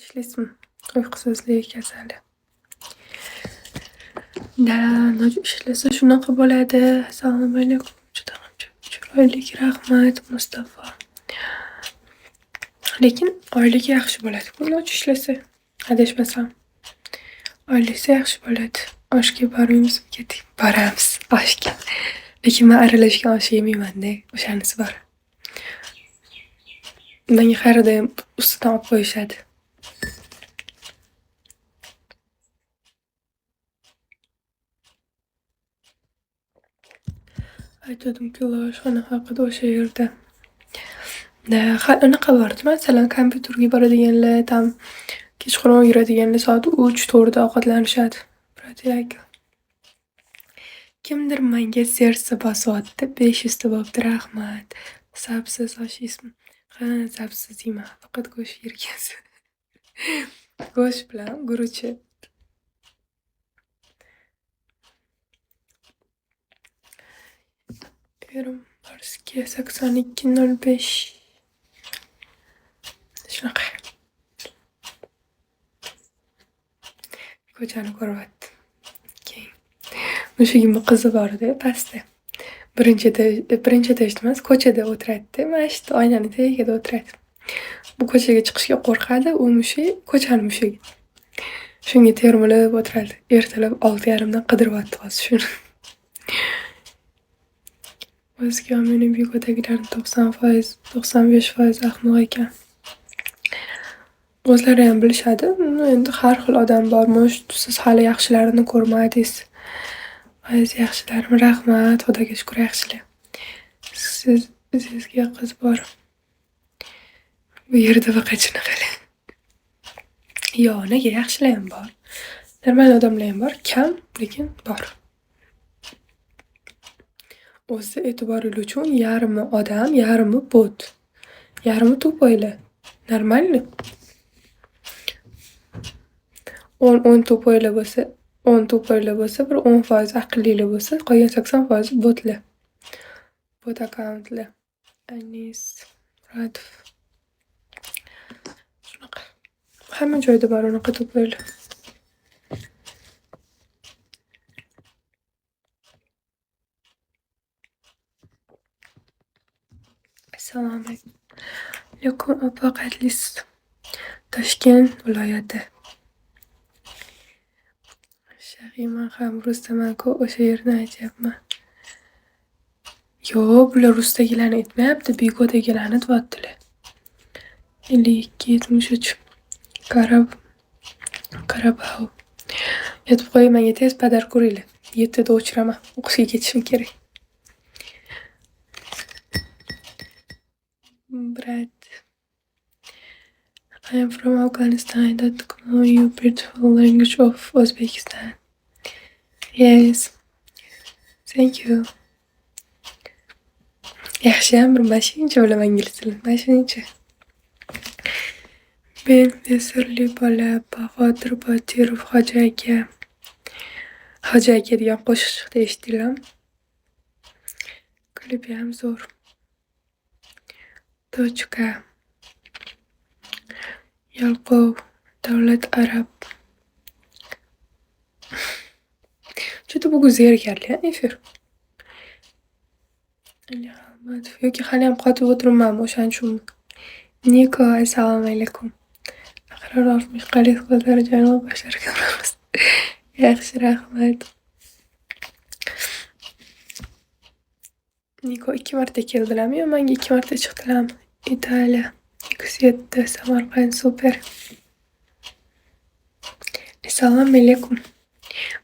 Nochishlism, uyqusizlik kasali. Da, nochishilsa shunaqa bo'ladi. Assalomu alaykum. Juda ham chiroyli, rahmat Mustafa. Lekin oyligi yaxshi bo'ladi-ku nochishilsa. Adashmasam. Oylisi yaxshi bo'ladi. Oshga boramiz, keting. Boramiz oshga. Lekin men aralashgan osh yemayman-da. O'shanisi bor. Menga har doim ustidan olib qo'yishadi. Aytdim-ku oshxona haqida o'sha yerda. Anaqa bordi, masalan, kompyuterga boradiganlar, tam kechqurun yuradiganlar soat 3-4 da ovqatlanishadi. Protiyak. Kimdir menga sersa bosyapti. 500 ta bo'pti, rahmat. Sabsiz osh yeysizmi? Ha, sabsiz yeyman. Faqat go'sht yerkansiz. Go'sht bilan guruch. Erim Barskiya 8205. Shunaqa. Ko'chani ko'ryapti. Keyin mushugimning qizi bor edi, pastda. Birinchi etajda emas, ko'chada o'tiradi. Mana shu oynani tagida o'tiradi. Bu ko'chaga chiqishga qo'rqadi, u mushuk ko'chani mushugi. Shunga termilib o'tiradi. Ertalab 6:30 dan qidiryapti hozir shuni. O'ziga mening begodagilarim 90%, 95% ahmoq ekan. O'zlari ham bilishadi. Endi har xil odam bor. Siz hali yaxshilarini ko'rmadingiz. Aziz yaxshilarim, rahmat. Xudoga shukr, yaxshilar. Sizga qiz bor. Bu yerda faqat shunaqa. Yo'q, nega yaxshilar ham bor. Normal odamlar ham bor, kam, lekin bor. O'zi e'tiborli uchun yarimi odam, yarimi bot. Yarimi to'poylar. Normalmi? 10 to'poylar bo'lsa, 10 to'poylar bo'lsa, bir 10% aqllilar bo'lsa, qolgan 80% botlar. Bot akkauntlar. Anis, Muratov. Shunaqa. Hamma joyda bor unaqa to'poylar. Assalomu alaykum. Opa, qayerlisiz? Toshkent viloyati. Shahima ham rusdaman-ku, o'sha yerni aytyapman. Yo'q, bular rusdagilarni aytmayapti, begodagilarni aytyaptilar. 52-73. Qarabov. Aytib qo'ying, menga tez padar ko'ringlar. 7 da o'chiraman. O'qishga ketishim kerak. Brat. I am from Afghanistan. I don't know you beautiful language of Uzbekistan. Yes. Thank you. Yaxshiyam bir mashincha bilaman ingliz tilini. Mashincha. Men Nesirli bola Bahodir Botirov Hoji aka. Hoji aka degan qo'shiq chiqdi, eshitdinglarmi? Klipi ham zo'r. Tochka. Yalqov Davlat Arab. Juda bugun zerikarli efir. Yoki hali ham qotib o'tiribmanmi o'shaning uchun. Niko, assalomu alaykum. Aqrar oltmish qalin qo'llari janob bashar ko'ramiz. Yaxshi, rahmat. Niko 2 marta keldilarmi yo menga 2 marta chiqdilarmi? Italiya. X7 Samarqand, super. Assalomu alaykum.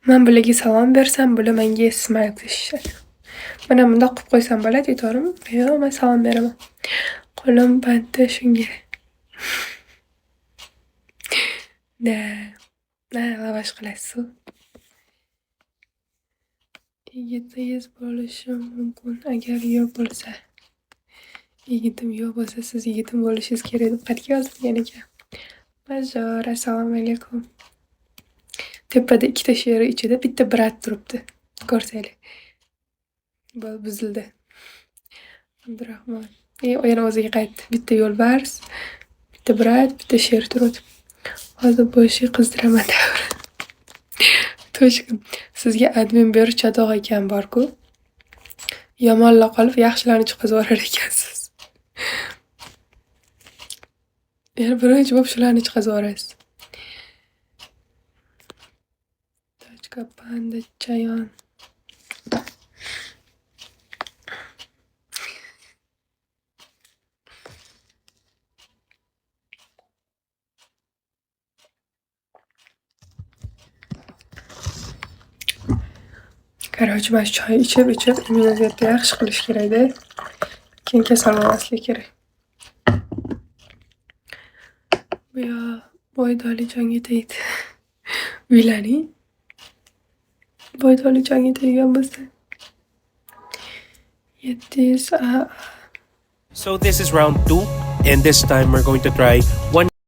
Men bularga salom bersam, bular menga smile qilishadi. Mana bundoq qilib qo'ysam bo'ladi, to'g'rimi? Yo'q, men salom beraman. Qo'lim bandi shunga. Lavash qilasiz. Yigitingiz bo'lishi mumkin agar yo'q bo'lsa. Yigitim yo'q bo'lsa, siz yigitim bo'lishingiz kerak deb xatga yozilgan ekan. Major, assalomu alaykum. Tepada 2 ta she'r ichida bitta brat turibdi. Ko'rsanglar. Buzildi. Abdurahmon. Yana o'ziga qaytdi. Bitta yo'lbars, bitta brat, bitta she'r turibdi. Hozir bu ishni qizdiraman davri. To'shqin, sizga admin berish chatoq ekan bor-ku. Yomonla qolib, yaxshilarni chiqazib ekansiz. Yana birinchi bo'lib shularni chiqazib yuborasiz. Tochka panda chayon. Короче, mana choy ichib immunitetni yaxshi qilish kerak-da. Keyin kasal bo'lmaslik kerak. Bu yo Boydalijonga tegdi. Uylaning. Boydalijonga teggan bo'lsa 700 So this is round 2, and this time we're going to try one